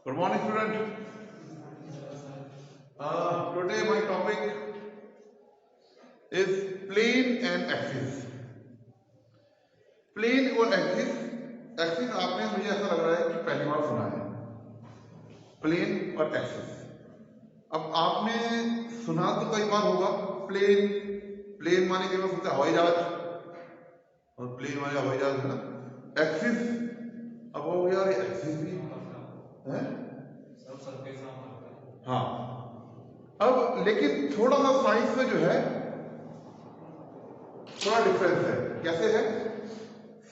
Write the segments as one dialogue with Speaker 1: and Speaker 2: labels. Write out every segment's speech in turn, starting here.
Speaker 1: Good morning, student. Today my topic is plane and axis. Plane और axis. Axis आपने मुझे ऐसा लग रहा है कि पहली बार सुना है. प्लेन और एक्सिस. अब आपने सुना तो कई बार होगा. प्लेन प्लेन माने कई बार सुनते हवाई जहाज, और प्लेन माने हवाई जहाज है ना. एक्सिस, अब हो यार एक्सिस भी है. हाँ, अब लेकिन थोड़ा सा साइंस में जो है थोड़ा डिफरेंस है. कैसे है?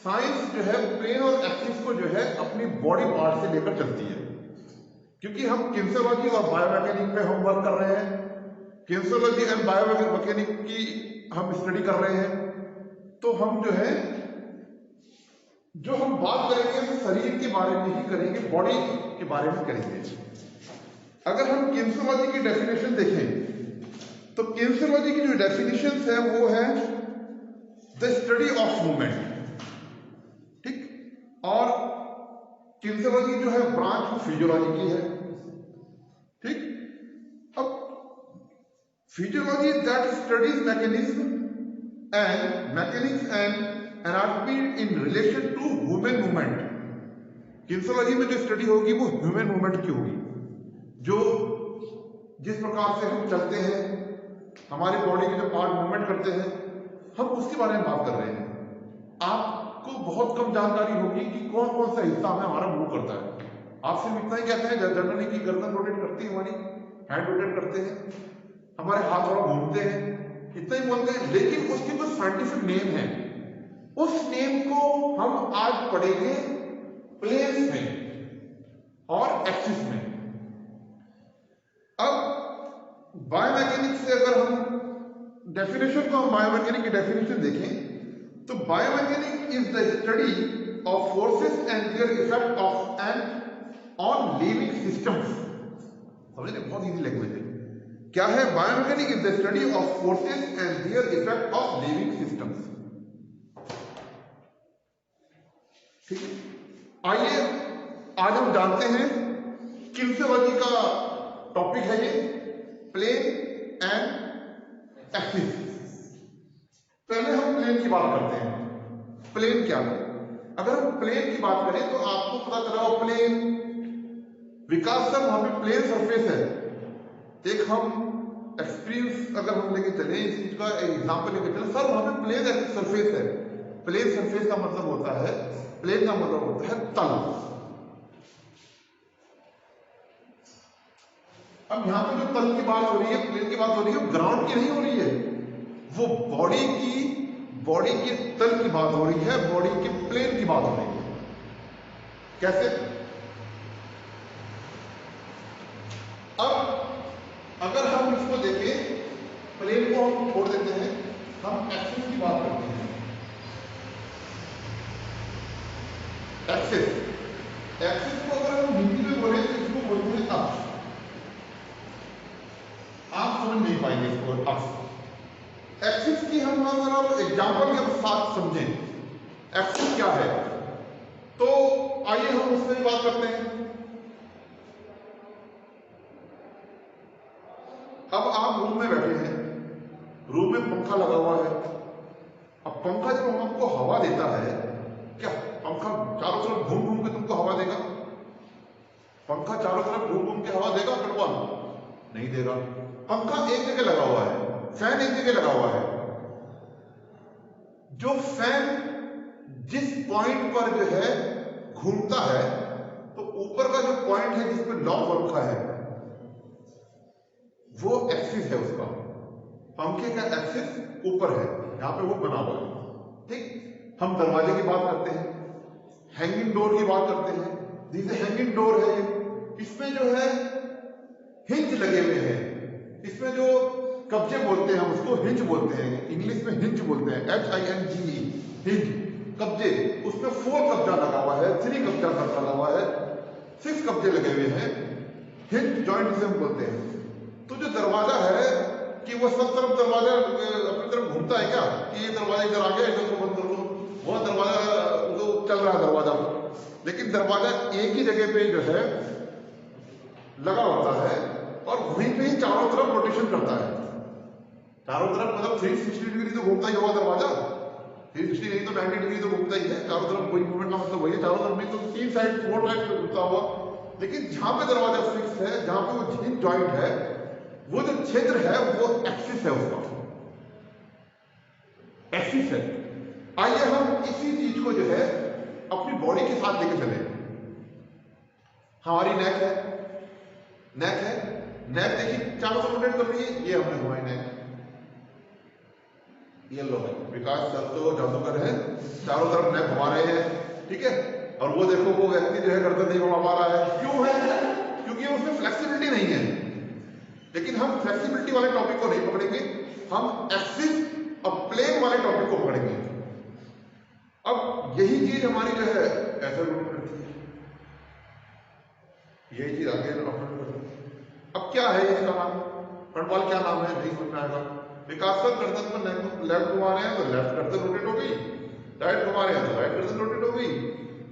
Speaker 1: साइंस जो है प्लेन और एक्सिस को जो है अपनी बॉडी पार्ट से लेकर चलती है. क्योंकि हम किनेसियोलॉजी और बायोमैकेनिक पे हम वर्क कर रहे हैं. किनेसियोलॉजी एंड बायोमैकेनिक की हम स्टडी कर रहे हैं. तो हम जो है जो हम बात करेंगे तो शरीर के बारे में ही करेंगे, बॉडी के बारे में करेंगे. अगर हम किनेसियोलॉजी की डेफिनेशन देखें तो किनेसियोलॉजी की जो डेफिनेशन है वो है द स्टडी ऑफ मूवमेंट. ठीक. और किनेसियोलॉजी जो है ब्रांच फिजियोलॉजी की है. ठीक. अब physiology that studies mechanism and mechanics and anatomy in relation to human movement. Kinesiology में जो स्टडी होगी वो ह्यूमन मूवमेंट की होगी. जो जिस प्रकार से हम चलते हैं, हमारी बॉडी के जो पार्ट मूवमेंट करते हैं, हम उसके बारे में बात कर रहे हैं. आपको बहुत कम जानकारी होगी कि कौन कौन सा हिस्सा हमें हमारा मूव करता है. आप सिर्फ इतना ही कहते हैं जनरली कि गर्दन रोटेट करती है, हमारी हैंड रोटेट करते हैं, हमारे हाथ थोड़ा घूमते हैं, इतना ही बोलते हैं. लेकिन उसकी जो साइंटिफिक नेम है, उस नेम को हम आज पढ़ेंगे प्लेन्स में और एक्सिस में. अब बायोमैकेनिक्स से अगर हम डेफिनेशन को, हम बायोमैकेनिक की डेफिनेशन देखें तो biomechanic is the study of forces and their effect of and on living systems. समझे? बहुत इजी लैंग्वेज है. क्या है? Biomechanic is the study of forces and their effect of living systems. ठीक है. आइए आज हम जानते हैं किनेसियोलॉजी का टॉपिक है ये प्लेन एंड एक्सिस. पहले हम प्लेन की बात करते हैं. प्लेन क्या है? अगर हम प्लेन की बात करें तो आपको पता चला हो प्लेन विकास सर वहां पे प्लेन सरफेस है. एक हम एक्सपीरियंस अगर हम लेके चले, इस चीज का एग्जांपल लेके चले, सर वहां पे प्लेन सरफेस है. प्लेन सरफेस का मतलब होता है, प्लेन का मतलब होता है तल. अब यहां पे जो तल की बात हो रही है, प्लेन की बात हो रही है, वो ग्राउंड की नहीं हो रही है, वो बॉडी की तल की बात हो रही है, बॉडी के प्लेन की बात हो रही है. कैसे? अब अगर हम इसको देखें, प्लेन को हम छोड़ देते हैं, हम एक्सिस की बात करते हैं. एक्सिस को अगर हम हिंदी में बोले तो इसको बोलते हैं अक्ष. आप समझ नहीं पाएंगे इसको अक्ष. एक्सिस की हम अगर एग्जांपल के साथ समझें एक्सिस क्या है, तो आइए हम उससे भी बात करते हैं. अब आप रूम में बैठे हैं, रूम में पंखा लगा हुआ है. अब पंखा जब हमको हवा देता है, क्या पंखा चारों तरफ घूम घूम के तुमको हवा देगा? पंखा चारों तरफ घूम घूम के हवा देगा? कटवा नहीं देगा. पंखा एक जगह लगा हुआ है, फैन एक जगह लगा हुआ है. जो फैन जिस पॉइंट पर जो है घूमता है, तो ऊपर का जो पॉइंट है जिस पर लॉक रखा है, वो एक्सिस है उसका. पंखे का एक्सिस ऊपर है, यहां पे वो बना हुआ है. ठीक. हम दरवाजे की बात करते हैं, हैंगिंग डोर की बात करते हैं. जैसे हैंगिंग डोर है, इसमें जो है हिंज लगे हुए हैं. इसमें जो कब्जे बोलते हैं, हम उसको हिंज बोलते हैं. इंग्लिश में हिंज बोलते हैं, HINGE, हिंज. कब्जे, उसमें 4 कब्जा लगा हुआ है, 3 कब्जा लगा हुआ है, 6 कब्जे लगे हुए हैं. हिंज जॉइंट से हम बोलते हैं. तो जो दरवाजा है कि वो सब तरफ दरवाजा अपनी तरफ घूमता है क्या, कि ये दरवाजा इधर आ गया, इधर को बंद कर दो, वो दरवाजा तो चल रहा है दरवाजा. लेकिन दरवाजा एक ही जगह पे जो है लगा होता है और वहीं पे ही चारों तरफ रोटेशन करता है। चारों तरफ मतलब 360 डिग्री तो घूमता ही होगा दरवाजा, 360 नहीं तो 90 डिग्री तो घूमता ही है। चारों तरफ वही मूवमेंट का मतलब वही है, चारों तरफ नहीं तो 3 साइड 4 साइड पे घूमता हुआ। लेकिन जहां पे दरवाजा फिक्स है, जहां पे वो हिंज जॉइंट है, वो जो क्षेत्र है वो एक्सिस है, उसका एक्सिस है। आइए हम इसी चीज को जो है अपनी बॉडी के साथ लेके चले। हमारी नेक है, नेक है, नेक देखिए चारों तरफ रोटेट कर रही है। ये हमने हमारी नेक, ये लो है विकास सर तो जादूगर है, चारों तरफ नेक घुमा रहे हैं, ठीक है। और वो देखो वो व्यक्ति जो है गर्दन नहीं घुमा पा रहा है, क्यों है? क्योंकि उसमें फ्लेक्सिबिलिटी नहीं है। लेकिन हम फ्लेक्सिबिलिटी वाले टॉपिक को नहीं पकड़ेंगे, हम एक्सिस और प्लेन वाले टॉपिक को पकड़ेंगे। अब यही चीज हमारी जो है ऐसे रोटेट करती है, यही चीज आगे रोटेट करती है। अब क्या है इसका नाम, फुटबॉल क्या नाम है नहीं समझ में आएगा। विकास सर गर्दन पर लेफ्ट घुमा रहे हैं तो लेफ्ट गर्दन रोटेट हो गई, राइट घुमा रहे हैं तो राइट गर्दन रोटेट हो गई,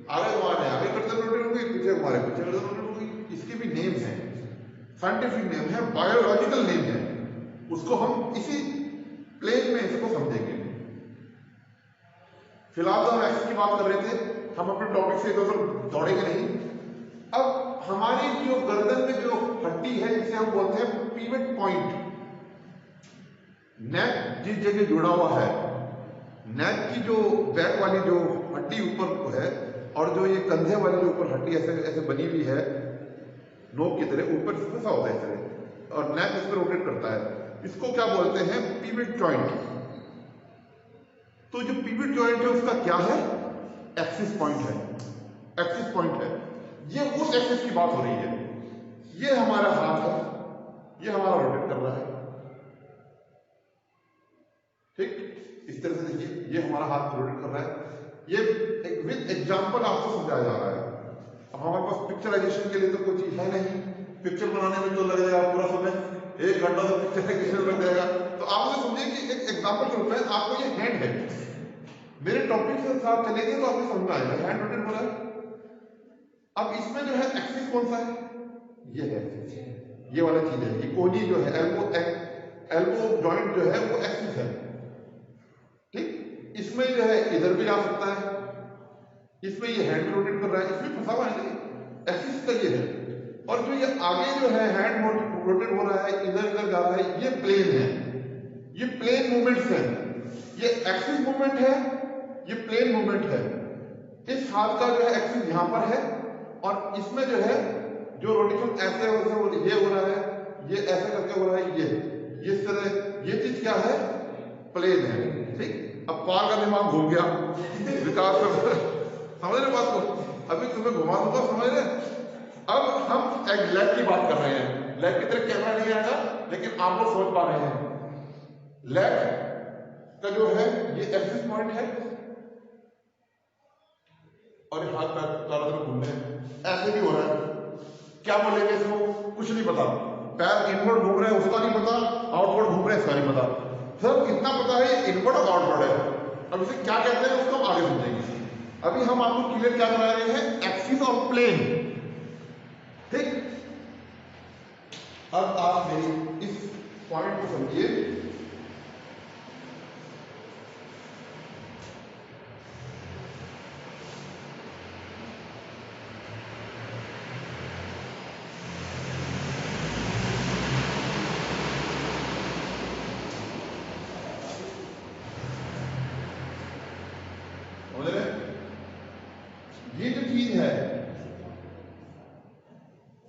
Speaker 1: आगे घुमा रहे हैं आगे गर्दन रोटेट हो गई, पीछे घुमा रहे हैं पीछे गर्दन रोटेट हो गई। इसके भी नेम है, साइंटिफिक नेम है, बायोलॉजिकल नेम है, उसको हम इसी प्लेन में इसको समझेंगे। फिलहाल तो हम एक्सिस की बात कर रहे थे, हम अपने टॉपिक से इधर उधर दौड़ेंगे नहीं। अब हमारी जो गर्दन में जो हड्डी है जिसे हम बोलते हैं पिवट पॉइंट, नेक जिस जगह जुड़ा हुआ है, नेक की जो बैक वाली जो हड्डी ऊपर है और जो ये कंधे वाली जो ऊपर हड्डी ऐसे ऐसे बनी हुई है नोक की तरह, ऊपर फंसा होता है इस तरह और नेक इस पर रोटेट करता है, इसको क्या बोलते हैं? Pivot joint. तो जो पिवट जॉइंट है उसका क्या है? एक्सिस पॉइंट है, एक्सिस पॉइंट है। ये उस एक्सिस की बात हो रही है। ये हमारा हाथ है, ये हमारा रोटेट कर रहा है, ठीक। इस तरह से देखिए ये हमारा हाथ रोटेट कर रहा है। ये एक विद एग्जांपल आपको समझाया जा रहा है। अब हमारे पास पिक्चराइजेशन के लिए तो कोई चीज है नहीं, पिक्चर बनाने में तो लग जाएगा पूरा समय, 1 घंटा तो पिक्चराइजेशन लग जाएगा। तो आप मुझे समझिए कि एक एग्जांपल के रूप में आपको ये हैंड है, मेरे टॉपिक के साथ चलेंगे तो आपको समझ में आएगा हैंड रोटेट हो रहा है। अब इसमें जो है एक्सिस कौन सा है? ये है, ये वाला चीज है, ये कोनी जो है एल्बो जॉइंट जो है वो एक्सिस है, ठीक। इसमें जो है इधर भी जा सकता है, इसमें ये हैंड रोटेट कर रहा है, इसमें फंसा हुआ है नहीं, एक्सिस का ये है। और जो ये आगे जो है हैंड रोटेट हो रहा है, इधर इधर जा रहा है, ये प्लेन है, ये प्लेन मूवमेंट्स है। ये एक्सिस मूवमेंट है, ये प्लेन मूवमेंट है। इस हाथ का जो है एक्सिस यहां पर है और इसमें जो है जो रोटेशन ऐसे ये हो रहा है, ये ऐसे करके हो रहा है, ये इस तरह, ये चीज क्या है? प्लेन है, ठीक। अब पार का दिमाग घूम गया विकास समझ रहे बात को? अभी तुम्हें घुमा दूंगा, समझ रहे? अब हम एक लेग की बात कर रहे हैं, लेग की तरह कैमरा नहीं आएगा लेकिन आप लोग सोच पा रहे हैं। लेग का जो है ये एक्सिस पॉइंट है और हाथ पैर चारों तरफ घूम रहे हैं, ऐसे भी हो रहा है। क्या बोलेंगे इसको? कुछ नहीं पता। पैर इनवर्ड घूम रहे हैं उसका नहीं पता, आउटवर्ड घूम रहे हैं इसका नहीं पता, सिर्फ इतना पता है ये इनवर्ड और आउटवर्ड है। अब इसे क्या कहते हैं उसको हम आगे समझेंगे। अभी हम आपको क्लियर क्या करा रहे हैं? एक्सिस और प्लेन, ठीक। अब आप मेरी इस पॉइंट को समझिए। ये जो चीज है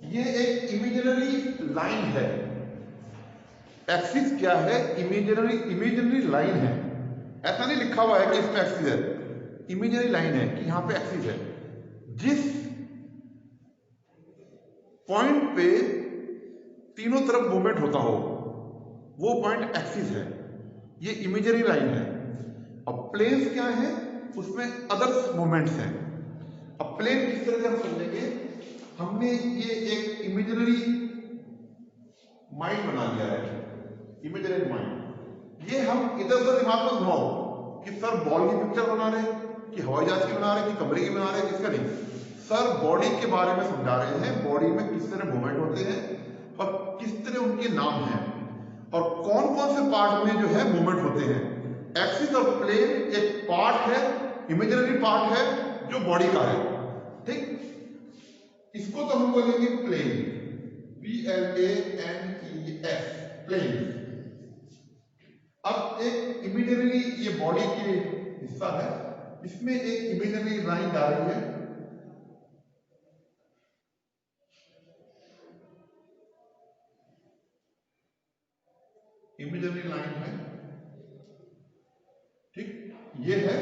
Speaker 1: ये एक इमेजिनरी लाइन है। एक्सिस क्या है? इमेजिनरी लाइन है। ऐसा नहीं लिखा हुआ है कि इसमें एक्सिस है, इमेजिनरी लाइन है कि यहां पे एक्सिस है। जिस पॉइंट पे तीनों तरफ मूवमेंट होता हो वो पॉइंट एक्सिस है, ये इमेजिनरी लाइन है। अब प्लेन्स क्या है? उसमें अदर्स मूवमेंट्स हैं। अब प्लेन किस तरह से हम समझेंगे? हमने ये एक इमेजिनरी माइंड बना लिया है, इमेजिनरी माइंड। ये हम इधर उधर दिमाग में घुमाओ कि सर बॉल की पिक्चर बना रहे, कि हवाई जहाज की बना रहे, कि कमरे की बना रहे, किसका नहीं, सर बॉडी के बारे में समझा रहे हैं, बॉडी में किस तरह मूवमेंट होते हैं और किस तरह उनके नाम हैं और कौन कौन से पार्ट में जो है मूवमेंट होते हैं। एक्सिस और प्लेन एक पार्ट है, इमेजिनरी पार्ट है जो बॉडी का है, ठीक। इसको तो हम बोलेंगे प्लेन, PLANES, प्लेन। अब एक इमेजिनरी, ये बॉडी के हिस्सा है, इसमें एक इमेजिनरी लाइन जा रही है, इमेजिनरी लाइन है, ठीक। ये है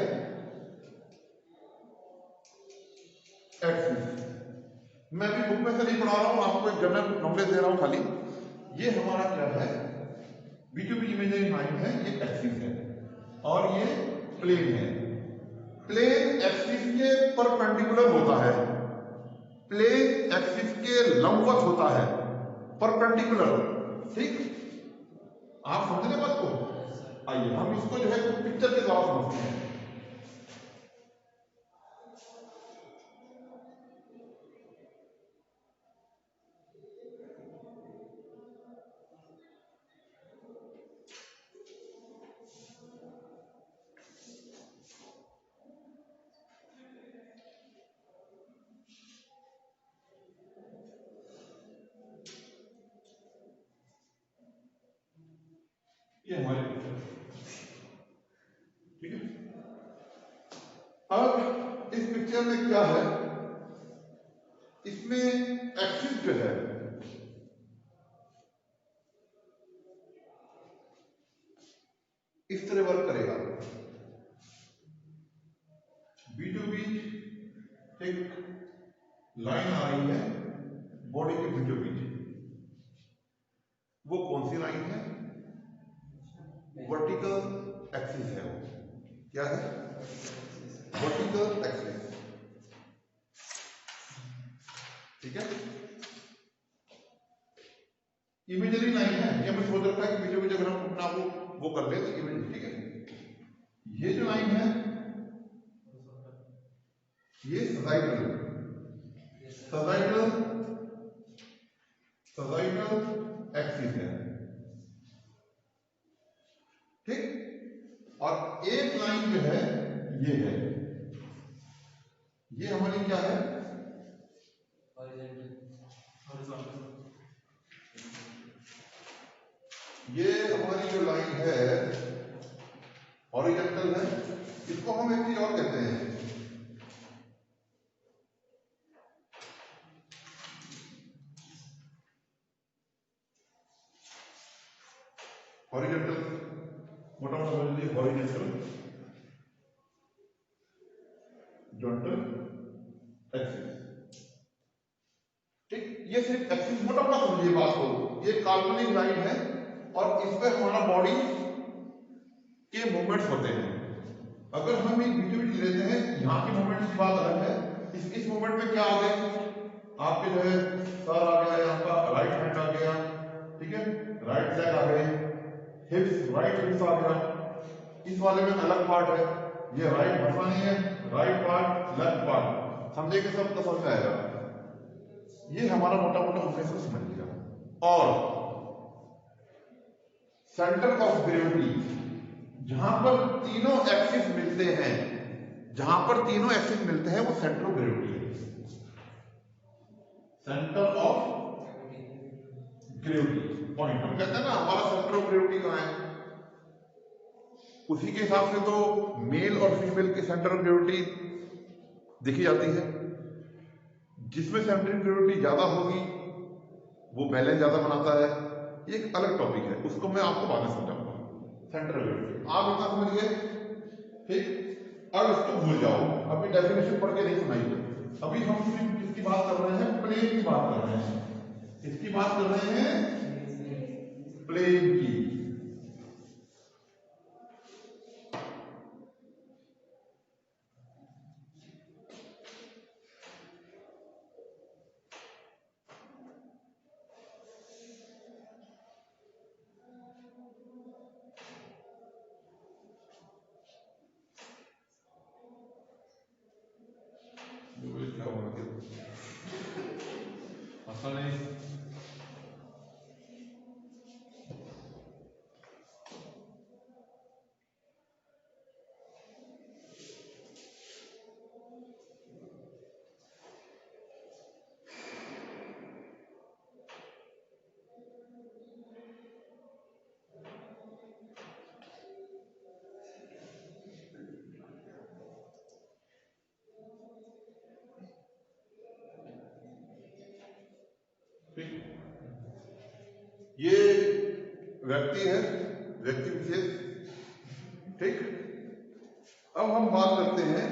Speaker 1: एक्सिस। मैं भी बुक में से नहीं पढ़ा रहा हूं, आपको एक जनरल नॉलेज दे रहा हूं खाली। ये हमारा क्या है, बीच इमेजिनरी लाइन है, ये एक्सिस है और ये प्लेन है। प्लेन एक्सिस के परपेंडिकुलर होता है, प्लेन एक्सिस के लंबवत होता है, परपेंडिकुलर, ठीक। आप समझने बात को? आइए हम इसको जो है पिक्चर के द्वारा समझते हैं। ये हमारी पिक्चर, ठीक है। अब इस पिक्चर में क्या है, इसमें एक्सिस जो है इस तरह वर्क करेगा, बीचों बीच एक लाइन आ रही है बॉडी के बीचों बीच। वो कौन सी लाइन है? वर्टिकल एक्सिस है। वो क्या है? वर्टिकल एक्सिस, ठीक है। इमेजिनरी लाइन है, ये हमें सोच रखा है कि बीचों बीच अगर हम अपना वो कर ले तो इमेज, ठीक है। ये जो लाइन है ये सजाइडल एक्सिस है, ठीक। और एक लाइन जो है ये है, ये हमारी क्या है? ये हमारी जो लाइन है हॉरिजॉन्टल है। इसको हम एक चीज और कहते हैं, हॉरिजॉन्टल, मोटा मोटा समझ लीजिए हॉरिजॉन्टल जॉन्टल एक्सिस, ठीक। ये सिर्फ एक्सिस, मोटा मोटा समझिए बात को, ये काल्पनिक लाइन है और इस पर हमारा बॉडी के मूवमेंट्स होते हैं। अगर हम एक बीचों बीच लेते हैं, यहाँ की मूवमेंट की बात अलग है, इस मूवमेंट में क्या आ गए, आपके जो है सर आ गया, यहाँ का राइट हैंड आ गया, ठीक है, राइट लेग आ गए, हिप्स, राइट हिप्स आ गया। इस वाले में अलग पार्ट है, ये राइट भरना नहीं है, राइट पार्ट, लेफ्ट पार्ट, समझे कि सब तो समझ में आएगा। ये हमारा मोटा मोटा उन्नीस को समझ लिया। और सेंटर ऑफ ग्रेविटी, जहां पर तीनों एक्सिस मिलते हैं, जहां पर तीनों एक्सिस मिलते हैं वो सेंटर ऑफ ग्रेविटी है। सेंटर ऑफ ग्रेविटी पॉइंट, हम कहते हैं ना हमारा सेंटर ऑफ ग्रेविटी कहां है, उसी के हिसाब से तो मेल और फीमेल के सेंटर ऑफ ग्रेविटी देखी जाती है। जिसमें सेंटर ऑफ ग्रेविटी ज्यादा होगी वो बैलेंस ज्यादा बनाता है, ये एक अलग टॉपिक है, उसको मैं आपको बाद में समझाऊंगा। सेंटर ऑफ ग्रेविटी आप इतना समझ गए, ठीक। अब इसको भूल जाओ, अभी डेफिनेशन पढ़ के नहीं सुनाइए। अभी हम सिर्फ किसकी बात कर रहे हैं? प्लेन की बात कर रहे हैं। किसकी बात कर रहे हैं? प्लेन की। क्या होगा ये व्यक्ति है, व्यक्ति विशेष, ठीक। अब हम बात करते हैं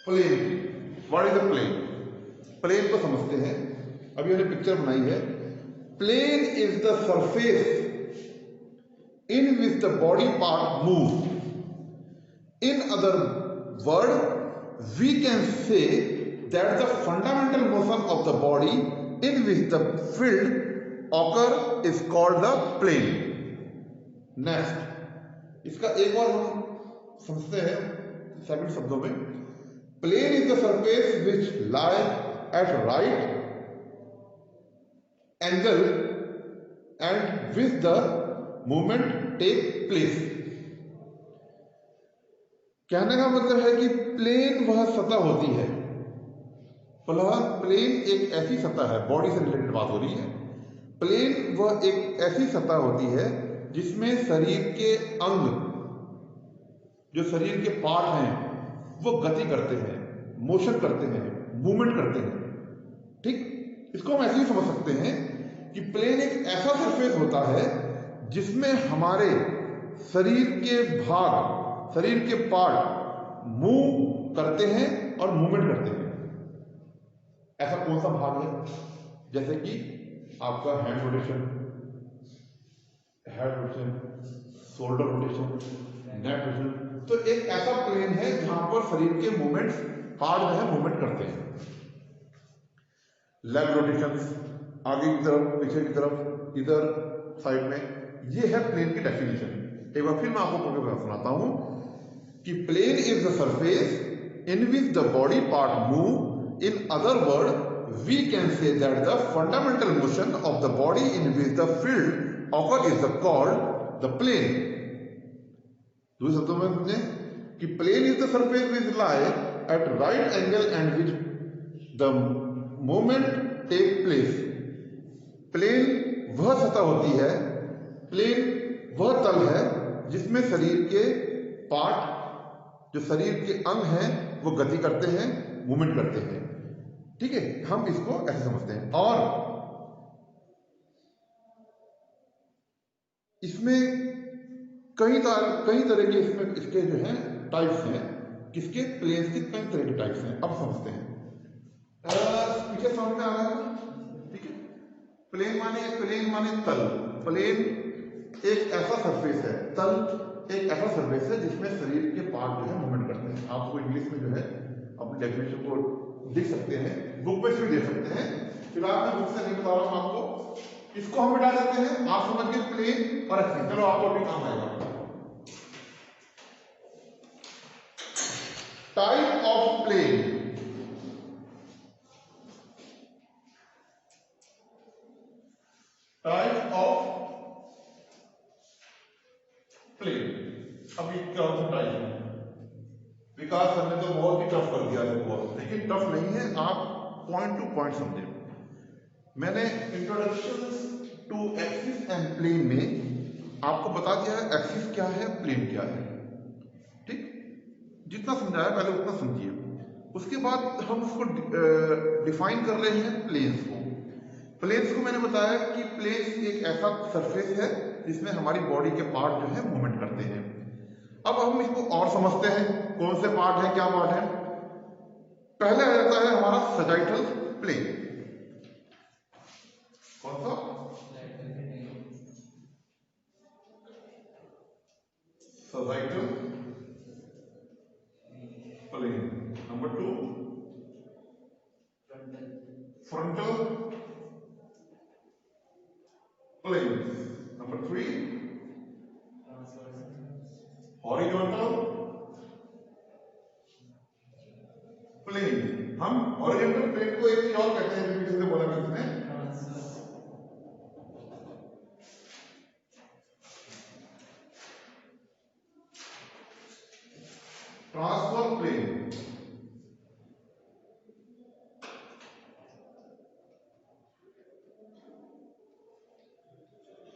Speaker 1: प्लेन की। What is the plane? Plane को समझते हैं। अभी मैंने पिक्चर बनाई है। Plane is the surface in which the body part moves. In other words, we can say that the fundamental motion of the body in which the field occur is called the plane. Next, इसका एक और हम समझते हैं second शब्दों में। Plane is the surface which lies at right angle and with the movement take place. कहने का मतलब है कि प्लेन वह सतह होती है। प्लेन एक ऐसी सतह है, बॉडी से रिलेटेड बात हो रही है। प्लेन वह एक ऐसी सतह होती है जिसमें शरीर के अंग, जो शरीर के पार्ट हैं, वो गति करते हैं, मोशन करते हैं, मूवमेंट करते हैं, ठीक। इसको हम ऐसे ही समझ सकते हैं कि प्लेन एक ऐसा सरफेस होता है जिसमें हमारे शरीर के भाग, शरीर के पार्ट मूव करते हैं और मूवमेंट करते हैं। ऐसा कौन सा भाग है? जैसे कि आपका hand rotation, head rotation, shoulder rotation, neck rotation. तो एक ऐसा प्लेन है जहां पर शरीर के मूवमेंट्स, पार्ट जो है मूवमेंट करते हैं। लेग रोटेशन, आगे की तरफ, पीछे की तरफ, इधर साइड में, ये है प्लेन की डेफिनेशन। एक बार फिर मैं आपको पढ़ के सुनाता हूं कि plane is the surface in which the body part move. In other word we can say that the fundamental motion of the body in which the field occur is called the plane. दूसरे शब्दों में समझे कि plane is the surface which lie at right angle and which the movement take place. Plane वह सतह होती है, plane वह तल है जिसमें शरीर के पार्ट, जो शरीर के अंग हैं, वो गति करते हैं, मूवमेंट करते हैं, ठीक है। हम इसको ऐसे समझते हैं। और इसमें कई तरह के इसमें इसके जो है टाइप्स हैं। किसके? प्लेन्स के कई तरह के टाइप्स हैं। अब समझते हैं। पीछे समझ में आ रहा है, ठीक है। प्लेन माने तल। प्लेन एक ऐसा सरफेस है, तल एक ऐसा सरफेस है जिसमें शरीर के पार्ट जो है मूवमेंट करते हैं। आपको इंग्लिश में जो है अपनी डेफिनेशन को देख सकते हैं, बुक में भी देख सकते हैं। फिलहाल मैं बुक से नहीं बता रहा हूं आपको। इसको हम मिटा देते हैं। आप समझ गए प्लेन और एक्सिस। चलो आपको अभी काम आएगा। Type of plane. Type of plane. अभी कौन सा टाइप है? विकास सर ने तो बहुत ही टफ कर दिया है बहुत, लेकिन टफ नहीं है, आप पॉइंट टू पॉइंट समझे। मैंने introduction to axis and plane में आपको बता दिया है एक्सिस क्या है, प्लेन क्या है, ठीक। जितना समझाया पहले उतना समझिए। उसके बाद हम उसको डिफाइन कर रहे हैं प्लेन्स को। प्लेन्स को मैंने बताया कि प्लेन्स एक ऐसा सरफेस है जिसमें हमारी बॉडी के पार्ट जो है मूवमेंट करते हैं। अब हम इसको और समझते हैं, कौन से पार्ट है, क्या पार्ट है। पहले आ जाता है हमारा सजाइटल प्लेन। कौन सा? Sagittal plane. Number 2 frontal plane. Number 3 horizontal plane. हम हॉरिजॉन्टल प्लेन को एक चीज और कहते हैं,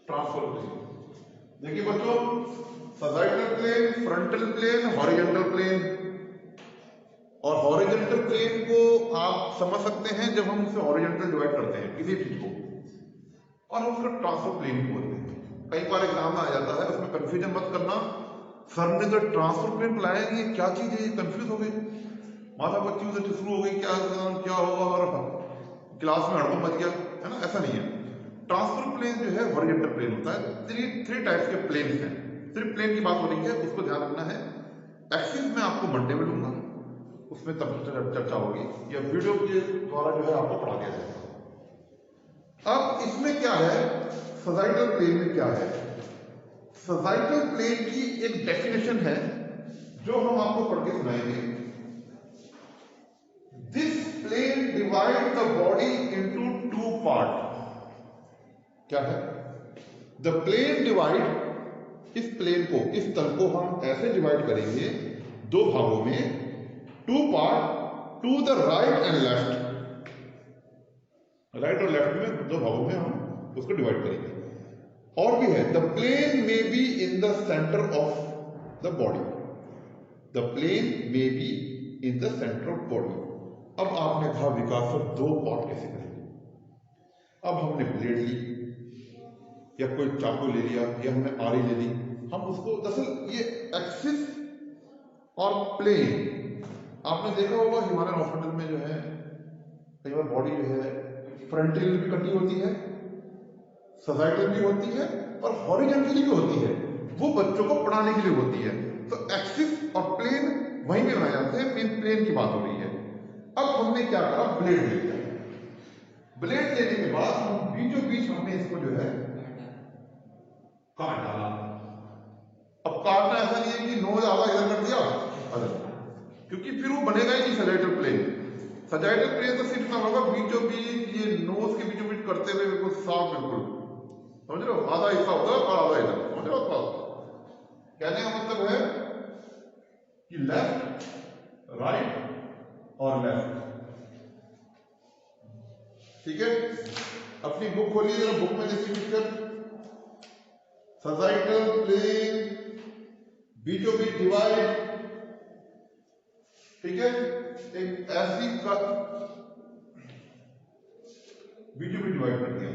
Speaker 1: ट्रांसफर प्लेन। देखिए बच्चों, sagittal plane, frontal plane, horizontal plane. और हॉरिजॉन्टल प्लेन को आप समझ सकते हैं जब हम उसे हॉरिजॉन्टल डिवाइड करते हैं किसी चीज को, और हम उसको ट्रांसफर प्लेन बोलते हैं। कई बार एग्जाम में आ जाता है, उसमें कंफ्यूजन मत करना, सर ने तो ट्रांसफर प्लेन बुलाया नहीं है, क्या चीज है, ये कंफ्यूज हो गई, माथा पच्ची उधर शुरू हो गई, क्या होगा, और क्लास में हड़बड़ मच गया, है ना। ऐसा नहीं है। ट्रांसफर प्लेन जो है हॉरिजॉन्टल प्लेन होता है। थ्री टाइप्स के प्लेन हैं। सिर्फ प्लेन की बात हो रही है, उसको ध्यान रखना है। एक्सिस में आपको मंडे में लूंगा, उसमें तब चर्चा होगी, या वीडियो के द्वारा जो है आपको पढ़ा दिया जाएगा। अब इसमें क्या है, सजाइटल प्लेन में क्या है। सजाइटल प्लेन की एक डेफिनेशन है जो हम आपको पढ़ के सुनाएंगे। This plane divide the body into two part. क्या है, द प्लेन डिवाइड, इस प्लेन को, इस तल को हम ऐसे डिवाइड करेंगे दो भागों में, two part, to the right and left. Right और लेफ्ट में दो भागों में हम उसको डिवाइड करेंगे। और भी है, the plane may be in the centre of the body. The plane may be in the centre of body. अब आपने कहा विकास सर दो पार्ट कैसे करेंगे। अब हमने ब्लेड ली, या कोई चाकू ले लिया, या हमने आरी ले ली, हम उसको, दरअसल ये एक्सिस और प्लेन, आपने देखा होगा हिमालयन हॉस्पिटल में जो है कई बार बॉडी जो है फ्रंटल भी कटी होती है, सजाइटल भी होती है, और हॉरिजॉन्टली भी होती है। वो बच्चों को पढ़ाने के लिए होती है। तो एक्सिस और प्लेन वहीं पे बनाए जाते हैं, मेन प्लेन की बात हो रही है। अब हमने क्या करा, ब्लेड ले लिया। ब्लेड लेने के बाद हम बीचों बीच हमने इसको जो है काट डाला। अब काटना ऐसा नहीं है कि नोज आधा इधर कर दिया अदर, क्योंकि फिर वो बनेगा ही नहीं सजाइटल प्लेन। सजाइटल प्लेन तो सिर्फ इतना होगा बीचों बीच, ये नोज के बीचों बीच करते हुए बिल्कुल साफ, बिल्कुल समझ रहे हो, आधा हिस्सा होता है और आधा इधर, समझ रहे हो। कहने का मतलब है कि लेफ्ट, राइट और लेफ्ट, ठीक है। अपनी बुक खोलिए जरा, बुक में देखिए पिक्चर, सजाइटल प्लेन, बीचों बीच डिवाइड, ठीक है, एक ऐसी बीचों बीच डिवाइड कर दिया,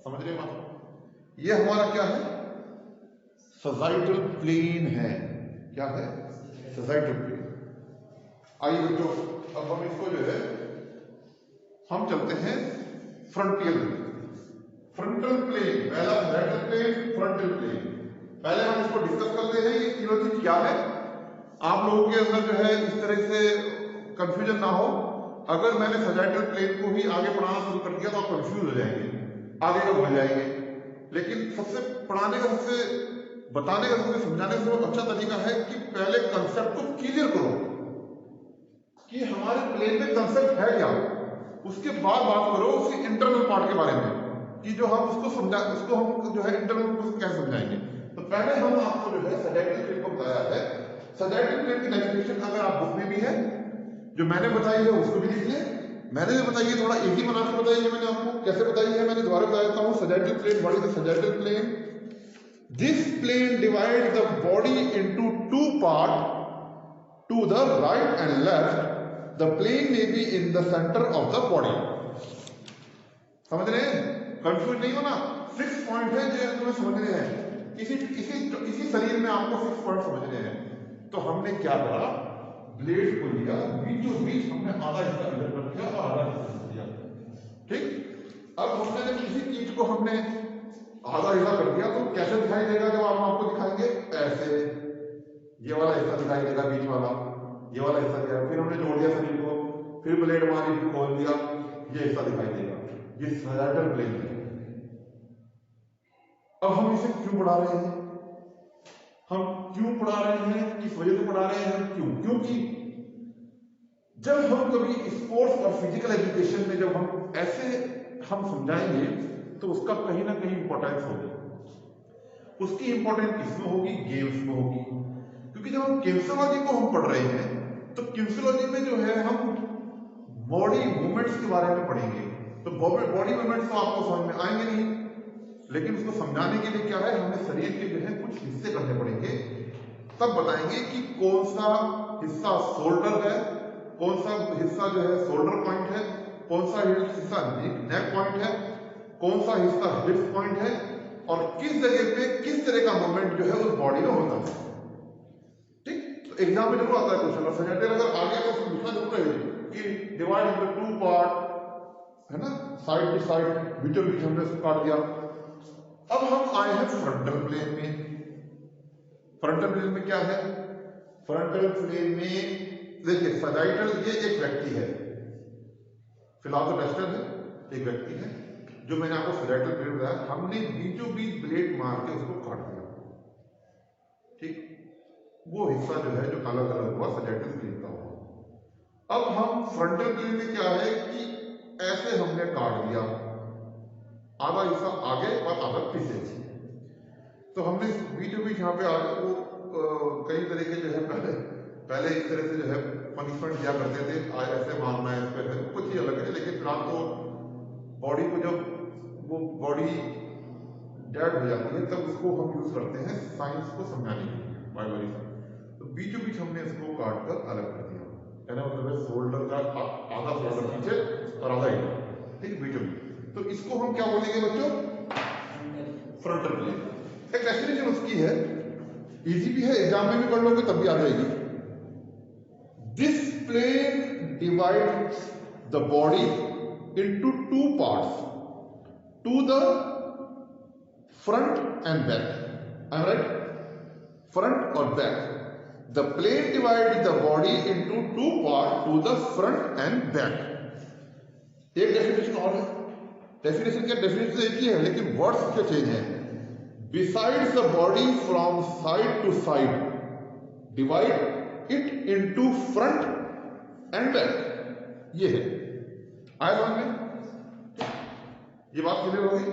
Speaker 1: समझ रहे हैं। ये हमारा क्या है, सजाइटल प्लेन है। क्या है, सजाइटल प्लेन। आइए बच्चों, अब हम इसको जो है हम चलते हैं फ्रंटियल फ्रंटल प्लेन। पहला सजाइटल प्लेन, फ्रंटल प्लेन। पहले हम इसको डिस्कस करते हैं, ये तीनों चीज क्या है, आप लोगों के अंदर जो है इस तरह से कंफ्यूजन ना हो। अगर मैंने सजाइटल प्लेन को ही आगे पढ़ाना शुरू कर दिया तो आप कंफ्यूज हो जाएंगे, आगे का भूल जाएंगे। लेकिन सबसे पढ़ाने का, सबसे बताने का, सबसे समझाने का सबसे अच्छा तरीका है कि पहले कंसेप्ट को क्लियर करो कि हमारे प्लेन में कंसेप्ट है क्या, उसके बाद बात करो उसके इंटरनल पार्ट के बारे में, कि जो हम उसको समझा, उसको हम जो है इंटरनल को कैसे समझाएंगे। तो पहले हम आपको जो है सजाइटल प्लेन को बताया है। सजाइटल प्लेन की डेफिनेशन अगर आप बुक में भी है, जो मैंने बताई है उसको भी लिख लें। मैंने जो बताई है थोड़ा इजी बना के बताई है, मैंने आपको कैसे बताई है, मैंने दोबारा बता देता हूं। Sagittal plane, what is the sagittal plane? This plane divide the body into two part, to the right and left. The plane may be in the centre of the body. समझ रहे हैं, कंफ्यूज नहीं होना। 6 point है जो तुम्हें समझने हैं, इसी शरीर में आपको 6 पॉइंट समझने हैं। तो हमने क्या करा, ब्लेड को लिया, बीचों बीच हमने आधा हिस्सा इधर कर दिया और आधा हिस्सा कर दिया, ठीक। अब हमने जब किसी चीज को हमने आधा हिस्सा कर दिया तो कैसे दिखाई देगा, जब हम आपको दिखाएंगे ऐसे, ये वाला हिस्सा दिखाई देगा, बीच वाला ये वाला हिस्सा क्या है, फिर हमने जोड़ दिया शरीर को, फिर ब्लेड मारी, खोल दिया, ये हिस्सा दिखाई देगा। ये सजाइटल प्लेन है। अब हम इसे क्यों पढ़ा रहे हैं, हम क्यों पढ़ा रहे हैं, किस वजह से पढ़ा रहे हैं, क्यों? क्योंकि जब हम कभी स्पोर्ट्स और फिजिकल एजुकेशन में जब हम ऐसे हम समझाएंगे तो उसका कहीं ना कहीं इंपॉर्टेंस होगी। उसकी इंपॉर्टेंस किसमें होगी, गेम्स में होगी। क्योंकि जब हम किनेसियोलॉजी को हम पढ़ रहे हैं तो किनेसियोलॉजी में जो है हम बॉडी मूवमेंट्स के बारे में पढ़ेंगे। तो बॉडी मूवमेंट्स तो आपको समझ में आएंगे नहीं, लेकिन उसको समझाने के लिए क्या है, हमें शरीर के जो है कुछ हिस्से करने पड़ेंगे, तब बताएंगे कि कौन सा हिस्सा शोल्डर है, कौन सा हिस्सा जो है शोल्डर पॉइंट है, कौन सा हिस्सा नेक पॉइंट है, कौन सा हिस्सा हिप्स पॉइंट है, और किस जगह पे किस तरह का मूवमेंट जो है उस बॉडी में होता है। ठीक, तो एग्जाम में जरूर आता है क्वेश्चन, और सजेटेड अगर आ गया तो उसमें लिखना जरूर है कि डिवाइड इनटू टू पार्ट, है ना, साइड टू साइड, बीचों बीच हमने इसको काट दिया। अब हम आए हैं फ्रंटल प्लेन में। फ्रंटल प्लेन में क्या है, फ्रंटल प्लेन में देखिए सजाइटल, ये एक व्यक्ति है, फिलहाल तो वेस्टर्न है, एक व्यक्ति है जो मैंने आपको सजाइटल प्लेन बताया, हमने बीचों बीच ब्लेड मार के उसको काट दिया। ठीक, वो हिस्सा जो है जो अलग अलग हुआ सजाइटल प्लेन का हुआ। अब हम फ्रंटल प्लेन में क्या है कि ऐसे हमने काट दिया, आधा हिस्सा आगे और आधा पीछे, तो हमने बीचों बीच यहाँ पे आगे वो कई तरह के जो है पहले इस तरह से जो है पनिशमेंट दिया करते थे, आज ऐसे मारना है, इस पर कुछ ही अलग है, लेकिन फिलहाल तो बॉडी को जब वो बॉडी डेड हो जाती है तब उसको हम यूज करते हैं साइंस को समझाने के लिए, बायोलॉजी से। तो बीचों बीच हमने इसको काट कर अलग कर दिया, है ना, मतलब शोल्डर का आधा शोल्डर पीछे और आधा इधर, ठीक, बीचों बीच। तो इसको हम क्या बोलेंगे बच्चों, फ्रंटल प्लेन। एक डेफिनेशन उसकी है, इजी भी है, एग्जाम में भी पढ़ लोगे तब भी आ जाएगी। This plane divides the body into two parts, to the front and back, I am right, front और back. The plane divide the body into two part to the front and back. एक definition और है, definition क्या, definition एक ही है लेकिन words क्या change है। Besides the body from side to side, divide it into front and back, ये है, आया समझ में, ये बात क्लियर हो गई।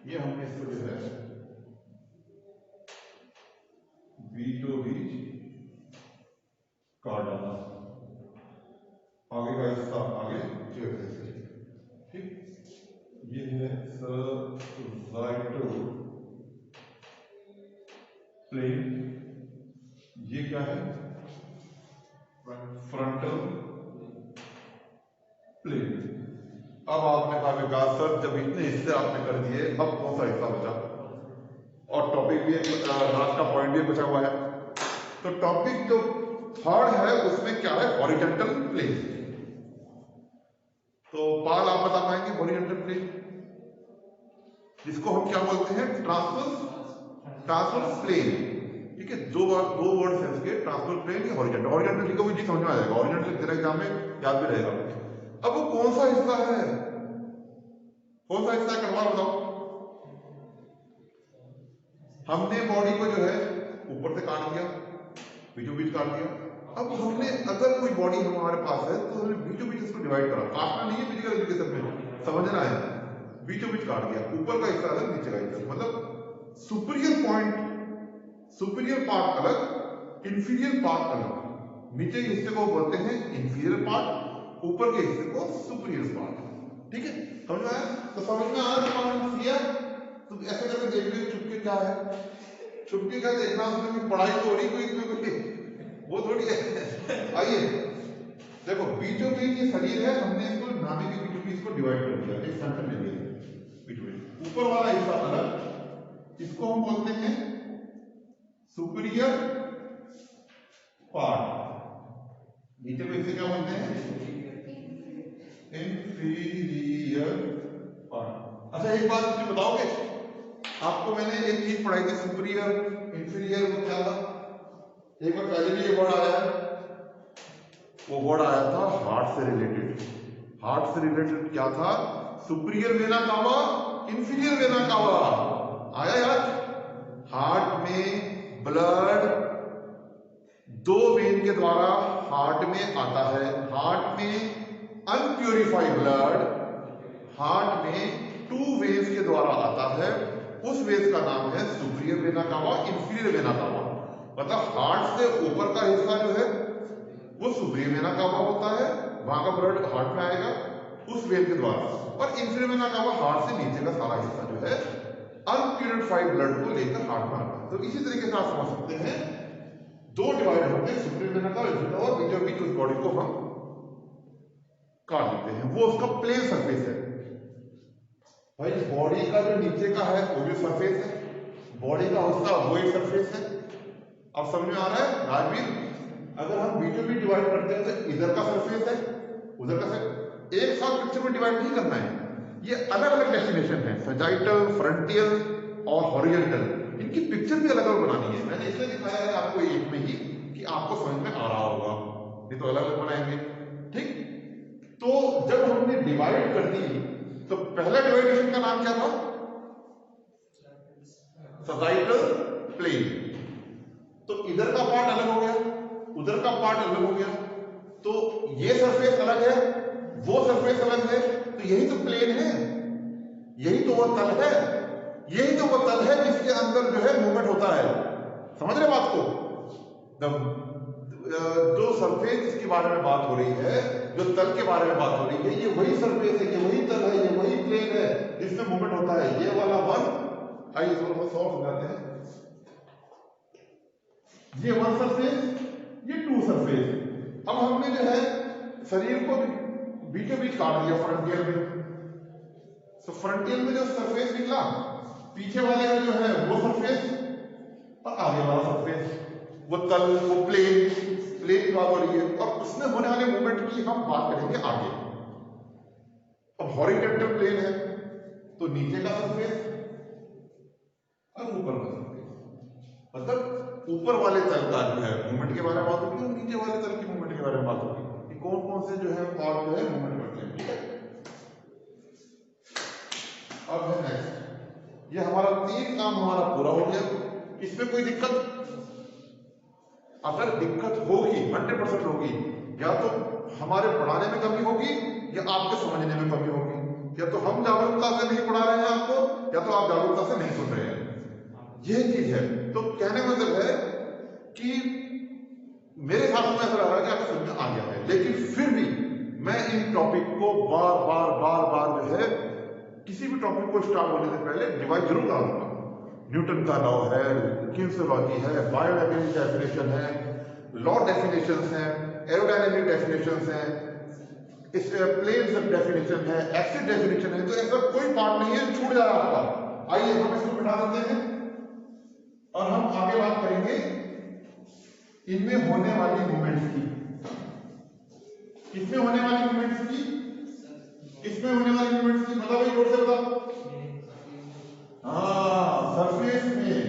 Speaker 1: ये हमने इसको जो है बीचों बीच काट डाला, आगे का हिस्सा आगे, पीछे का हिस्सा, ठीक, ये है सजाइटल प्लेन, ये क्या है, फ्रंटल प्लेन। अब आपने कहा सर जब इतने हिस्से आपने कर दिए अब कौन सा हिस्सा बचा, और टॉपिक भी लास्ट का पॉइंट भी बचा हुआ है। तो टॉपिक जो थर्ड है उसमें क्या है, हॉरिजॉन्टल प्लेन। तो पाल आप बता पाएंगे हॉरिजॉन्टल प्लेन, जिसको हम क्या बोलते हैं, ट्रांसवर्स प्लेन, ठीक है, दो वर्ड्स हैं इसके, ट्रांसवर्स प्लेन या हॉरिजॉन्टल। हॉरिजॉन्टल को भी समझ में आ जाएगा, हॉरिजॉन्टल तेरे एग्जाम में याद भी रहेगा। अब वो कौन सा हिस्सा है, कौन सा हिस्सा है कटवा बताओ। हमने बॉडी को जो है ऊपर से काट दिया, बीचों बीच काट दिया। अब हमने अगर कोई बॉडी हमारे पास है तो हमने बीचों बीच इसको डिवाइड करा, काटना नहीं है फिजिकल एजुकेशन में, समझना है, बीचों बीच काट दिया, ऊपर का हिस्सा अलग नीचे का हिस्सा, मतलब सुपीरियर पॉइंट, सुपीरियर पार्ट अलग, इंफीरियर पार्ट अलग। नीचे के हिस्से को बोलते हैं इंफीरियर पार्ट, ऊपर के हिस्से को सुपीरियर पार्ट, ठीक है, समझ में आया। तो समझ में आया तो किया, तो ऐसे करके देख लो चुपके क्या है, चुपके का देखना, उसमें भी पढ़ाई तो हो रही, कोई इसमें कोई वो थोड़ी है। आइए देखो, बीचों बीच ये शरीर है, हमने इसको नाभि के बीचों बीच को डिवाइड कर दिया, एक सेंटर ले लिया बीच में, ऊपर वाला हिस्सा अलग, इसको हम बोलते हैं सुपीरियर पार्ट, नीचे में इसे क्या बोलते हैं, इंफीरियर पार्ट। अच्छा एक बात मुझे बताओगे, आपको मैंने एक चीज पढ़ाई थी, सुपीरियर इंफीरियर, वो क्या था, एक बार पहले भी ये वर्ड आया, वो वर्ड आया था हार्ट से रिलेटेड। हार्ट से रिलेटेड क्या था, superior vena cava, inferior vena cava, आया यार। हार्ट में ब्लड दो वेन के द्वारा हार्ट में आता है, हार्ट में अनप्यूरिफाइड ब्लड हार्ट में टू वेन्स के द्वारा आता है, उस वेन्स का नाम है superior vena cava, inferior vena cava. मतलब हार्ट से ऊपर का हिस्सा जो है वो सुपीरियर वेना कावा होता है, वहां का ब्लड हार्ट में आएगा उस वेन के द्वारा, और इंफीरियर वेना कावा हार्ट से नीचे का सारा हिस्सा जो है अनप्यूरिफाइड ब्लड को लेकर हार्ट में आता है। तो इसी तरीके से आप समझ सकते हैं दो डिवाइड होते हैं, सुप्रीम वेना का और बीचों बीच उस बॉडी को हम काट देते हैं, वो उसका प्लेन सरफेस है। भाई बॉडी का जो नीचे का है वो भी सरफेस है, बॉडी का उसका वो एक सरफेस है। अब समझ में आ रहा है राजवीर? अगर हम बीचों बीच डिवाइड करते हैं तो इधर का सरफेस है उधर का सरफेस, एक साथ पिक्चर को डिवाइड नहीं करना है, ये अलग अलग डेफिनेशन है, सजाइटल, फ्रंटियल और हॉरिजॉन्टल, इनकी पिक्चर भी अलग अलग बनानी है। मैंने इसलिए दिखाया है आपको एक में ही कि आपको समझ में आ रहा होगा, नहीं तो अलग अलग बनाएंगे। ठीक, तो जब हमने डिवाइड कर दी तो पहला डिवाइडेशन का नाम क्या था? Sagittal plane. तो इधर का पार्ट अलग हो गया, उधर का पार्ट अलग हो गया, तो ये सरफेस अलग है, वो सरफेस अलग है, तो यही तो प्लेन है, यही तो वो तल है, यही तो वो तल है जिसके अंदर जो है मूवमेंट होता है। समझ रहे बात को? जो सरफेस जिसके बारे में बात हो रही है, जो तल के बारे में बात हो रही है, ये वही सरफेस है, ये वही तल है, ये वही प्लेन है जिसमें मूवमेंट होता है। ये वाला वन, आइए थोड़ा सा सॉल्व समझाते हैं। ये वन सरफेस, ये टू सरफेस। अब हमने जो है शरीर को बीचों बीच काट दिया फ्रंटियल में, तो फ्रंटियल में जो सरफेस निकला, पीछे वाले में जो है वो सरफेस और आगे वाला सरफेस, वो तल, वो प्लेन की बात हो रही है, और उसमें होने वाले मूवमेंट की हम बात करेंगे आगे। अब हॉरिजॉन्टल प्लेन है तो नीचे का सरफेस और ऊपर का सरफेस, मतलब ऊपर वाले तल का जो है मूवमेंट के बारे में बात होगी और नीचे वाले तल की मूवमेंट के बारे में बात होगी कि कौन कौन से जो है पार्ट जो है मूवमेंट करते हैं। ठीक है, अब है नेक्स्ट, ये हमारा 3 काम हमारा पूरा हो गया। इसमें कोई दिक्कत? अगर दिक्कत होगी 100% होगी, या तो हमारे पढ़ाने में कमी होगी या आपके समझने में कमी होगी, या तो हम जागरूकता से नहीं पढ़ा रहे हैं आपको, या तो आप जागरूकता से नहीं सुन रहे हैं, यही चीज है। तो कहने का मतलब है कि मेरे हिसाब से ऐसा लग रहा है कि आपको समझ में आ गया है, लेकिन फिर भी मैं इन टॉपिक को बार बार जो है किसी भी टॉपिक को स्टार्ट होने से पहले डिवाइड जरूर करा दूंगा। न्यूटन का लॉ है, किन्सियोलॉजी है, बायोमैकेनिक्स डेफिनेशन है, लॉ डेफिनेशंस हैं, एरोडायनेमिक डेफिनेशंस हैं, इस प्लेन डेफिनेशन है, एक्सिस डेफिनेशन है, तो ऐसा कोई पार्ट नहीं है छूट जा रहा आपका। आइए हम इसको बिठा देते हैं और हम आगे बात करेंगे इनमें होने वाली मूवमेंट्स की। किसमें होने वाली मूवमेंट्स की? किसमें होने वाली मूवमेंट्स की? मतलब भाई जोर से बताओ। हाँ, सरफेस में,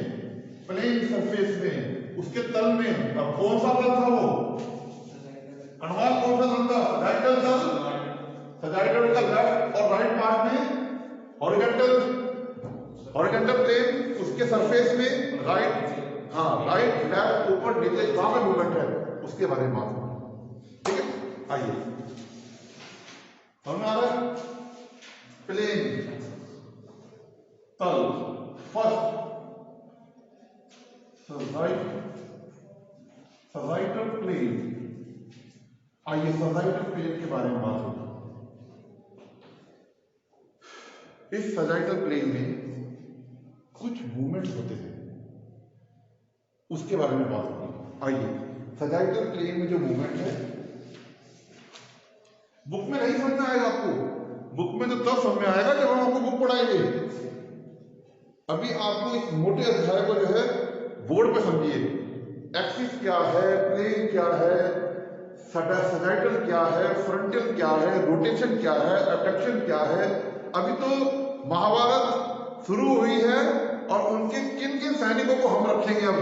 Speaker 1: प्लेन सरफेस में, उसके तल में। अब कौन सा तल था वो? कणवाल कौन सा तल था? सजाइटल तल। सजाइटल का लेफ्ट और राइट पार्ट में हॉरिजॉन्टल प्लेन, उसके सरफेस में राइट, हाँ राइट लेफ्ट ऊपर नीचे कहां पे मूवमेंट है उसके बारे में बात होगी। ठीक है, आइए समझ में आ रहा है? प्लेन तल, फर्स्ट सजाइटल प्लेन। आइए सजाइटल प्लेन के बारे में बात होगी। इस सजाइटल प्लेन में कुछ मूवमेंट्स होते हैं, उसके बारे में बात होगी। आइए, सजाइटल प्लेन में जो मूवमेंट है बुक में नहीं समझ में आएगा आपको, बुक में तो तब समझ में आएगा जब हम आपको बुक पढ़ाएंगे। अभी आपको इस मोटे अध्याय को जो है बोर्ड पे समझिए। एक्सिस क्या है, प्लेन क्या है, सजाइटल क्या है, फ्रंटियल क्या है, रोटेशन क्या है, एबडक्शन क्या है। अभी तो महाभारत शुरू हुई है और उनके किन किन सैनिकों को हम रखेंगे। अब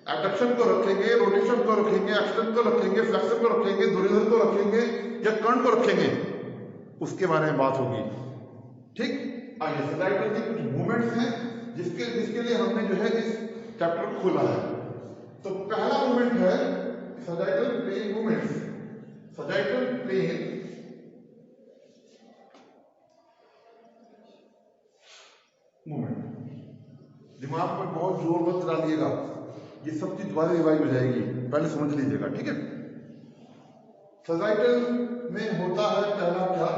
Speaker 1: एबडक्शन को रखेंगे, रोटेशन को रखेंगे, एक्सटेंशन को रखेंगे, फ्लेक्शन को रखेंगे, दुर्योधन को रखेंगे या कर्ण को रखेंगे, उसके बारे में बात होगी। ठीक, आइए सजाइटल की कुछ मूवमेंट्स हैं जिसके लिए हमने जो है इस चैप्टर को खोला है। तो पहला मूवमेंट है sagittal plane movements. Sagittal plane movement, दिमाग पर बहुत जोर मत डालिएगा, ये सब चीज दोबारा रिवाइज हो जाएगी, पहले समझ लीजिएगा। ठीक है, सजाइटल में होता है पहला क्या?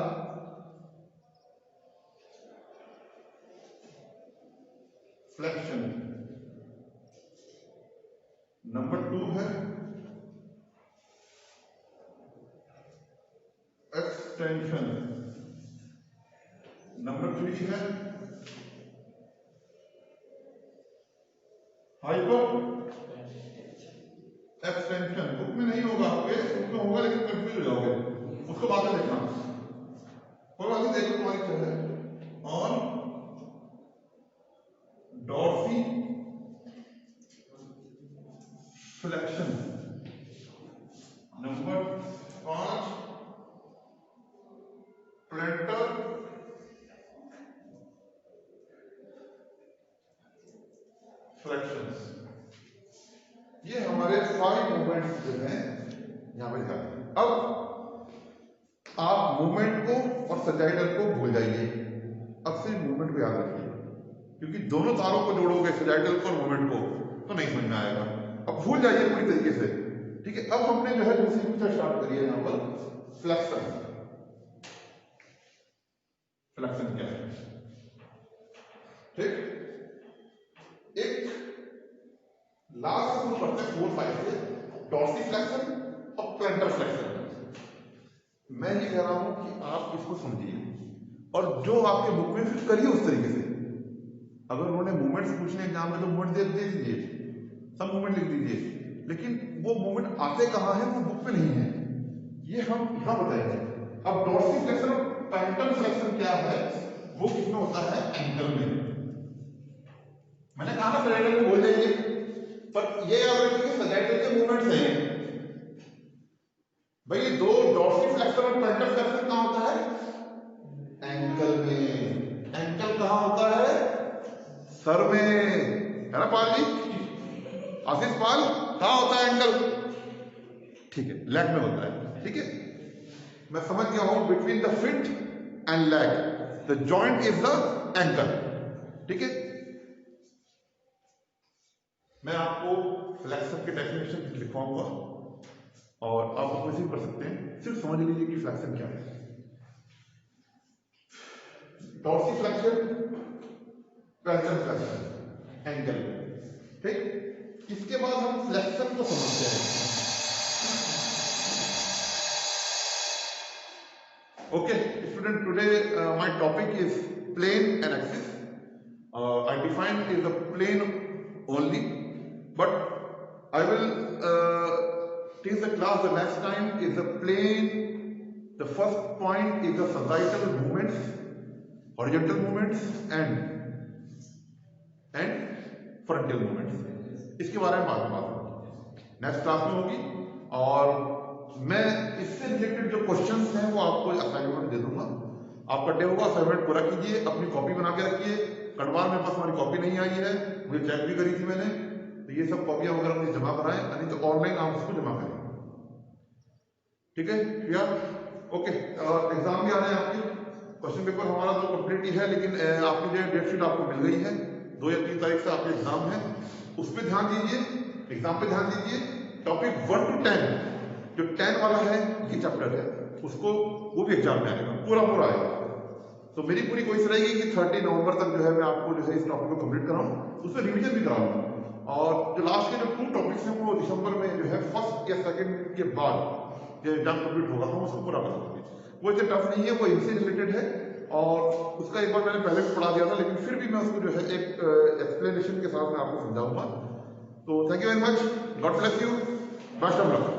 Speaker 1: एक्सटेंशन। नंबर 3 है हाइपर एक्सटेंशन। बुक में नहीं होगा आपके, बुक में होगा लेकिन कंफ्यूज हो जाओगे, उसको बाद में देखना। और आगे देखो तुम्हारी क्या है, और dorsiflexion. Number 5 plantar flexions. ये हमारे 5 मूवमेंट्स जो हैं यहां पे दिखाते हैं। अब आप मूवमेंट को और सजाइडल को भूल जाइए, अब सिर्फ मूवमेंट को याद रखिए, क्योंकि दोनों तारों को जोड़ोगे सजाइडल को और मूवमेंट को तो नहीं समझ में आएगा। अब भूल जाइए पूरी तरीके से, ठीक है। अब हमने जो है दूसरी पिक्चर स्टार्ट करी है यहां पर फ्लेक्शन। फ्लेक्शन क्या है, ठीक। एक लास्ट शुरू करते हैं 4, 5 से, डॉर्सी फ्लेक्शन और प्लेंटर फ्लेक्शन। मैं ये कह रहा हूं कि आप इसको समझिए और जो आपके बुक में फिर करिए उस तरीके से। अगर उन्होंने मूवमेंट्स पूछने एग्जाम में तो मूवमेंट दे दीजिए, सब मूवमेंट लिख दीजिए, लेकिन वो मूवमेंट आते कहां है वो बुक में नहीं है, ये हम यहां बताएंगे। अब डॉर्सी फ्लेक्शन और प्लेंटर फ्लेक्शन क्या है, वो किसमें होता है, एंकल में। मैंने कहा ना सजाइडल में भूल जाइए, पर ये याद रखिए सजाइडल के मूवमेंट्स हैं भाई। ये दो डॉर्सी फ्लेक्शन और प्लेंटर फ्लेक्शन कहां होता है, एंकल में। एंकल कहां होता है, सर में, है ना पाल जी, आशीष पाल, कहां होता है एंकल, ठीक है, लेग में होता है, ठीक है। मैं समझ गया हूं, between the fit and leg the joint is the ankle, ठीक है। मैं आपको फ्लेक्शन के डेफिनेशन लिखवाऊंगा और आप उसमें से कर सकते हैं, सिर्फ समझ लीजिए कि फ्लेक्शन क्या है। Dorsiflexion, plantar flexion, ankle, ठीक। इसके बाद हम फ्लेक्शन को समझते हैं। Okay student, today my topic is plane and axis. I define is the plane only, but I will teach the class the next time is the plane. The first point is the sagittal movements, horizontal movements and frontal movements. इसके बारे में बात next class में होगी। और मैं इससे related जो क्वेश्चंस हैं वो आपको असाइनमेंट दे दूंगा, आपका डे होगा, असाइनमेंट पूरा कीजिए, अपनी कॉपी बना के रखिए। कटवार मेरे पास हमारी कॉपी नहीं आई है, मुझे चेक भी करी थी मैंने, तो ये सब कॉपियां वगैरह मुझे जमा कराएं, नहीं तो ऑनलाइन आप उसको जमा करें, ठीक है भैया। ओके, एग्जाम भी आ रहे हैं आपके, क्वेश्चन पेपर हमारा तो कंप्लीट ही है, लेकिन आपकी जो डेट शीट आपको मिल गई है, 2 या 3 तारीख से आपके एग्जाम है, उस पर ध्यान दीजिए, एग्जाम पे ध्यान दीजिए। टॉपिक 1 to 10 जो 10 वाला है ये चैप्टर है, उसको वो भी एग्जाम में आएगा, पूरा आएगा। तो मेरी पूरी कोशिश रहेगी कि 30 नवंबर तक जो है मैं आपको जो है इस टॉपिक को कंप्लीट कराऊं, उसमें रिवीजन भी कराऊंगा। और जो लास्ट के जो 2 टॉपिक्स हैं वो दिसंबर में जो है 1st या 2nd के बाद जो एग्जाम कंप्लीट होगा हम उसको पूरा कर देंगे। वो इतना टफ नहीं है, वो इनसे रिलेटेड है और उसका एक बार मैंने पहले भी पढ़ा दिया था, लेकिन फिर भी मैं उसको जो है एक एक्सप्लेनेशन के साथ मैं आपको समझाऊंगा। तो thank you very much, God bless you, best of luck.